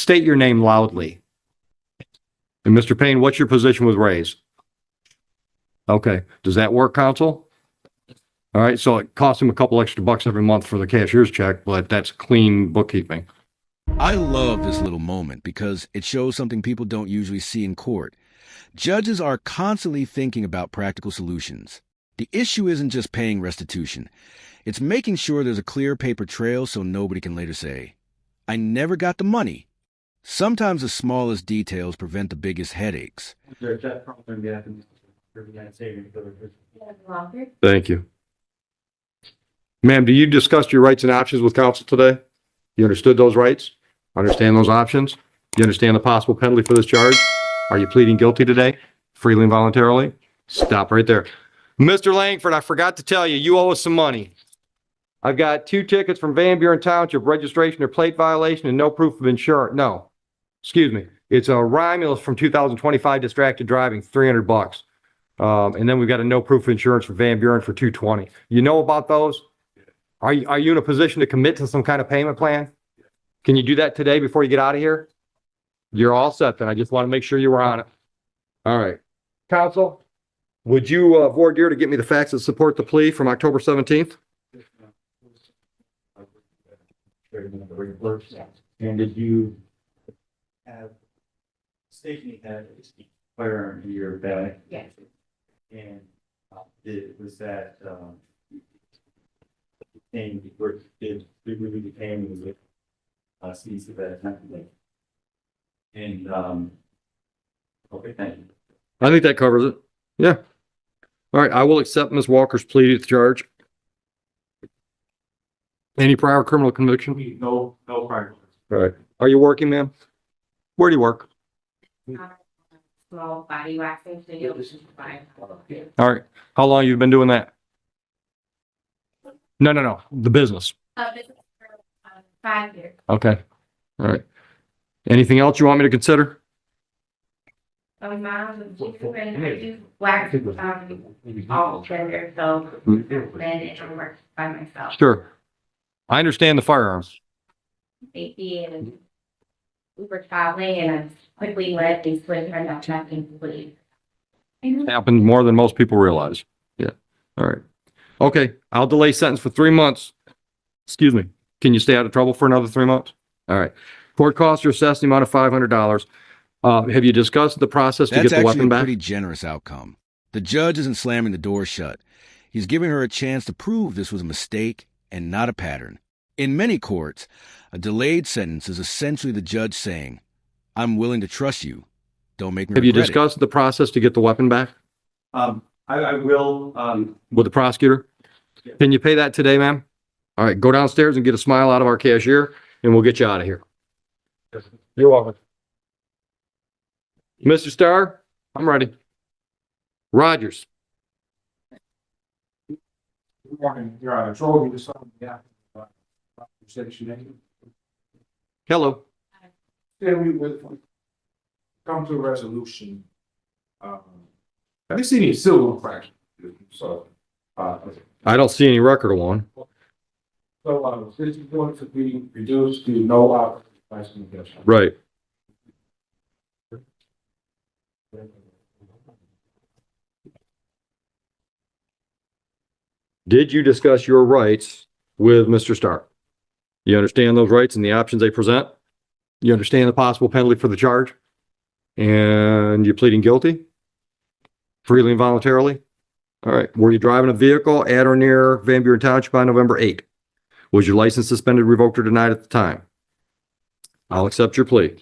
state your name loudly. And Mr. Payne, what's your position with Rays? Okay. Does that work, counsel? All right. So it costs him a couple extra bucks every month for the cashier's check, but that's clean bookkeeping. I love this little moment because it shows something people don't usually see in court. Judges are constantly thinking about practical solutions. The issue isn't just paying restitution. It's making sure there's a clear paper trail so nobody can later say, I never got the money. Sometimes the smallest details prevent the biggest headaches. Thank you. Ma'am, do you discuss your rights and options with counsel today? You understood those rights? Understand those options? You understand the possible penalty for this charge? Are you pleading guilty today? Freely and voluntarily? Stop right there. Mr. Langford, I forgot to tell you, you owe us some money. I've got 2 tickets from Van Buren Township, registration or plate violation and no proof of insurance. No, excuse me. It's a Romulus from 2025 distracted driving, $300. And then we've got a no proof of insurance for Van Buren for $220. You know about those? Are you in a position to commit to some kind of payment plan? Can you do that today before you get out of here? You're all set then. I just want to make sure you were on it. All right. Counsel, would you voir dire to get me the facts that support the plea from October 17th? And did you have stating you had a firearm in your bag? Yes. And was that detained before did really detain was it seized at that time? And okay, thank you. I think that covers it. Yeah. All right. I will accept Ms. Walker's plea to the charge. Any prior criminal conviction? No prior. All right. Are you working, ma'am? Where do you work? Small body waxing studio. All right. How long have you been doing that? No. The business. Business for 5 years. Okay. All right. Anything else you want me to consider? My mom was and I do wax all gender, so then it works by myself. Sure. I understand the firearms. Safety and we were traveling and I quickly let these twins turn out nothing complete. Happened more than most people realize. Yeah. All right. Okay. I'll delay sentence for 3 months. Excuse me. Can you stay out of trouble for another 3 months? All right. Court costs are assessed the amount of $500. Have you discussed the process to That's get the weapon actually a back? pretty generous outcome. The judge isn't slamming the door shut. He's giving her a chance to prove this was a mistake and not a pattern. In many courts, a delayed sentence is essentially the judge saying, I'm willing to trust you. Don't make me Have you regret it." discussed the process to get the weapon back I will with the prosecutor? Yeah. Can you pay that today, ma'am? All right. Go downstairs and get a smile out of our cashier and we'll get you out of here. You're welcome. Mr. Starr, I'm ready. Rogers. Good morning, Your Honor. So we just on behalf of Section 8. Hello. Then we will come to a resolution. I didn't see any civil infraction. So, I don't see any record of one. this is going to be reduced to no operating license. Right. Did you discuss your rights with Mr. Starr? You understand those rights and the options they present? You understand the possible penalty for the charge? And you're pleading guilty? Freely and voluntarily? All right. Were you driving a vehicle at or near Van Buren Township on November 8th? Was your license suspended, revoked, or denied at the time? I'll accept your plea.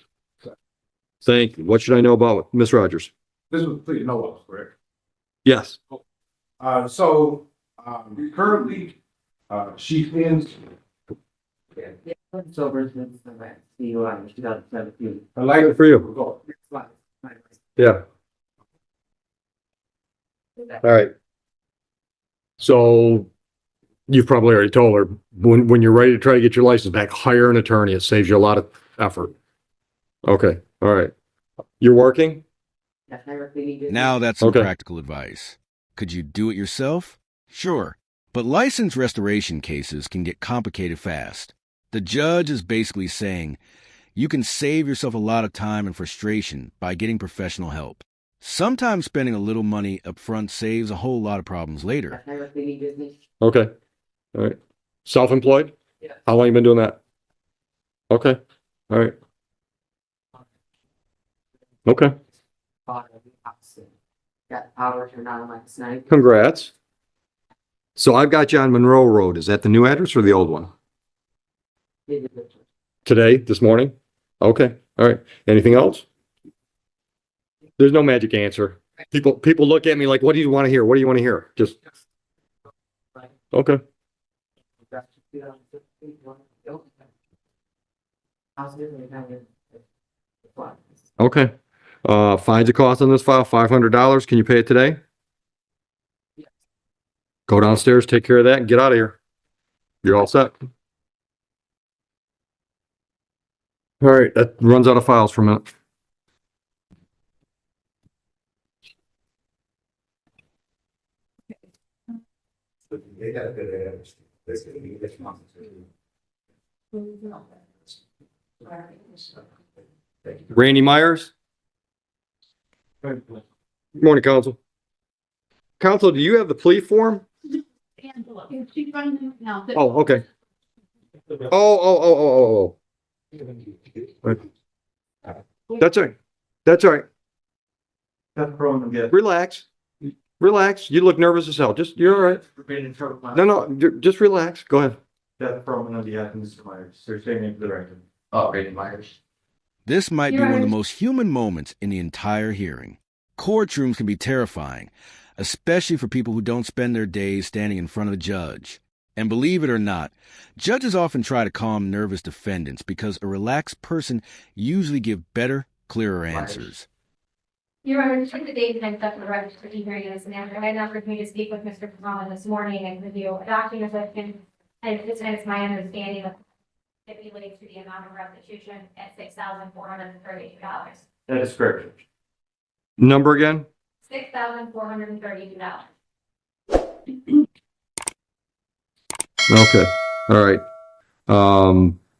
Thank you. What should I know about Ms. Rogers? This was pleaded no loss, correct? Yes. Currently, she is Sober since the CUI 2017. a light Good for you. Yeah. All right. So you've probably already told her when you're ready to try to get your license back, hire an attorney. It saves you a lot of effort. Okay. All right. You're working? Now that's some Okay. practical advice. Could you do it yourself? Sure. But license restoration cases can get complicated fast. The judge is basically saying, You can save yourself a lot of time and frustration by getting professional help. Sometimes spending a little money up front saves a whole lot of problems later. Okay. All right. Self-employed? Yeah. How long you been doing that? Okay. All right. Okay. Got power turned on like a night. Congrats. So I've got you on Monroe Road. Is that the new address or the old one? Today, this morning? Okay. All right. Anything else? There's no magic answer. People look at me like, what do you want to hear? What do you want to hear? Just, okay. Okay. Fines and costs on this file, $500. Can you pay it today? Go downstairs, take care of that, and get out of here. You're all set. All right, that runs out of files for a minute. Randy Myers? Good morning, counsel. Counsel, do you have the plea form? Oh, okay. Oh. That's all right. That's all right. Relax. Relax. You look nervous as hell. Just, you're all right. No, just relax. Go ahead. Death Roman on behalf of Mr. Myers. Sir, say name for the record. Randy Myers. This might be one of the most human moments in the entire hearing. Courtrooms can be terrifying, especially for people who don't spend their days standing in front of a judge. And believe it or not, judges often try to calm nervous defendants because a relaxed person usually gives better, clearer answers. Your Honor, during the days and stuff in the record for hearing this matter, I had an opportunity to speak with Mr. Kamala this morning and review a document with him. And it's my understanding that it relates to the amount of restitution at $6,432. That is correct. Number again? $6,432. Okay. All right.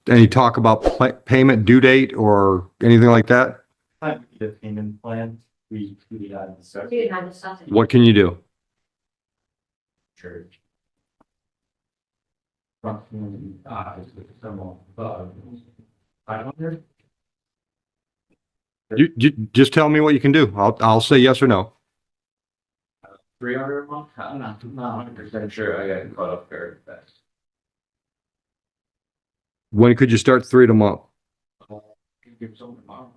Any talk about payment due date or anything like that? The payment plan, we discussed. We did not discuss it. What can you do? Church. You just tell me what you can do. I'll say yes or no. 300 a month? I'm not 100% sure. I got caught up very fast. When could you start 3 a month? Give someone tomorrow.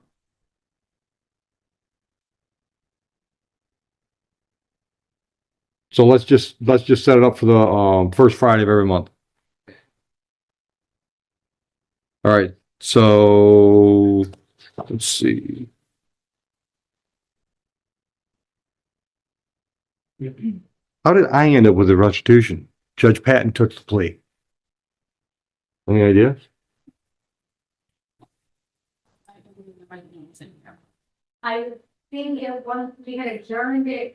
So let's just set it up for the first Friday of every month. All right. So let's see. How did I end up with the restitution? Judge Patton took the plea. Any idea? I think we had adjourned the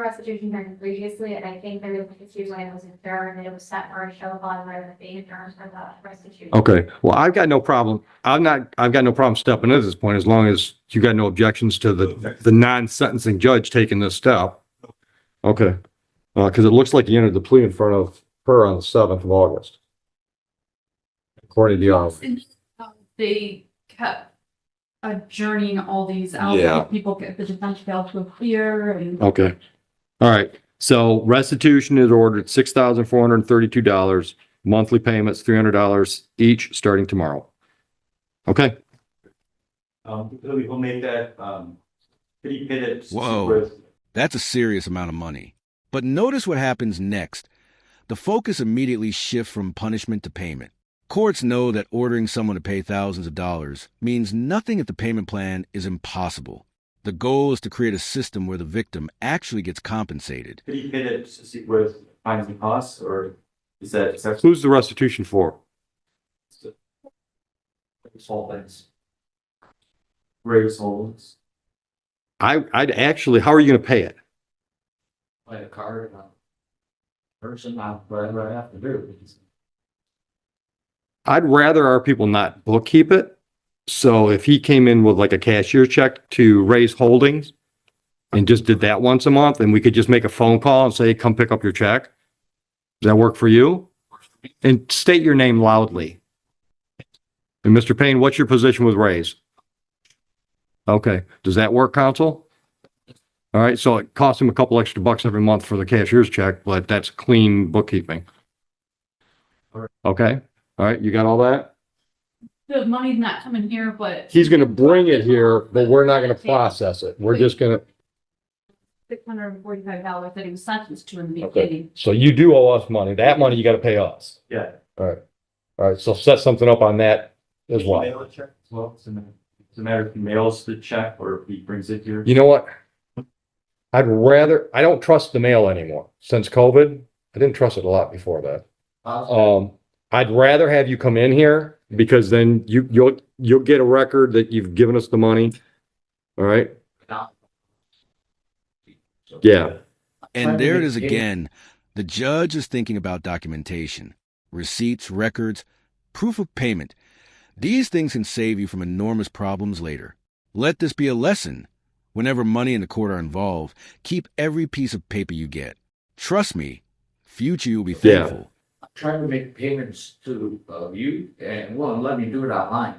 restitution hearing previously, and I think there was an issue when it was adjourned, and it was set for a show cause rather than being adjourned for the restitution. Okay. Well, I've got no problem. I've got no problem stepping in at this point as long as you got no objections to the non-sentencing judge taking this step. Okay. Because it looks like you entered the plea in front of her on the 7th of August. According to the office. They kept adjourning all these out. Yeah. People get the defense failed to appear and. Okay. All right. So restitution is ordered $6,432. Monthly payments $300 each starting tomorrow. Okay. We'll make that, pretty pitted. Whoa. That's a serious amount of money. But notice what happens next. The focus immediately shifts from punishment to payment. Courts know that ordering someone to pay thousands of dollars means nothing if the payment plan is impossible. The goal is to create a system where the victim actually gets compensated. Pretty pitted with fines and costs, or is that? Who's the restitution for? Small things. Raise holdings. I'd actually, how are you going to pay it? By a card, person, whatever I have to do. I'd rather our people not bookkeep it So if he came in with like a cashier check to raise holdings and just did that once a month, and we could just make a phone call and say, come pick up your check. Does that work for you? And state your name loudly. And Mr. Payne, what's your position with Raise? Okay, does that work, counsel? All right, so it costs him a couple extra bucks every month for the cashier's check, but that's clean bookkeeping. Okay, all right, you got all that? The money's not coming here, but. He's gonna bring it here, but we're not gonna process it. We're just gonna, $645 that he was sentenced to in the okay, beginning. so you do owe us money. That money you gotta pay us. Yeah. All right, so set something up on that as well. Mail a check as well, it's a matter if he mails the check or if he brings it here. You know what? I don't trust the mail anymore. Since COVID, I didn't trust it a lot before that. I'd rather have you come in here because then you'll get a record that you've given us the money. All right? Yeah. And there it is again. The judge is thinking about documentation, receipts, records, proof of payment. These things can save you from enormous problems later. Let this be a lesson. Whenever money and the court are involved, keep every piece of paper you get. Trust me, future you'll be thankful. I'm trying to make payments to you and won't let me do it online.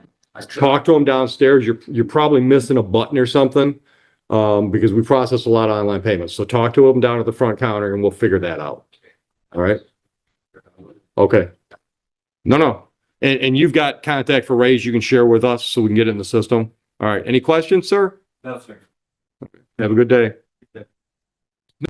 Talk to him downstairs. You're probably missing a button or something, because we process a lot of online payments. So talk to him down at the front counter and we'll figure that out. All right? Okay. No. And you've got contact for Raise you can share with us so we can get it in the system. All right. Any questions, sir? No, sir. Have a good day.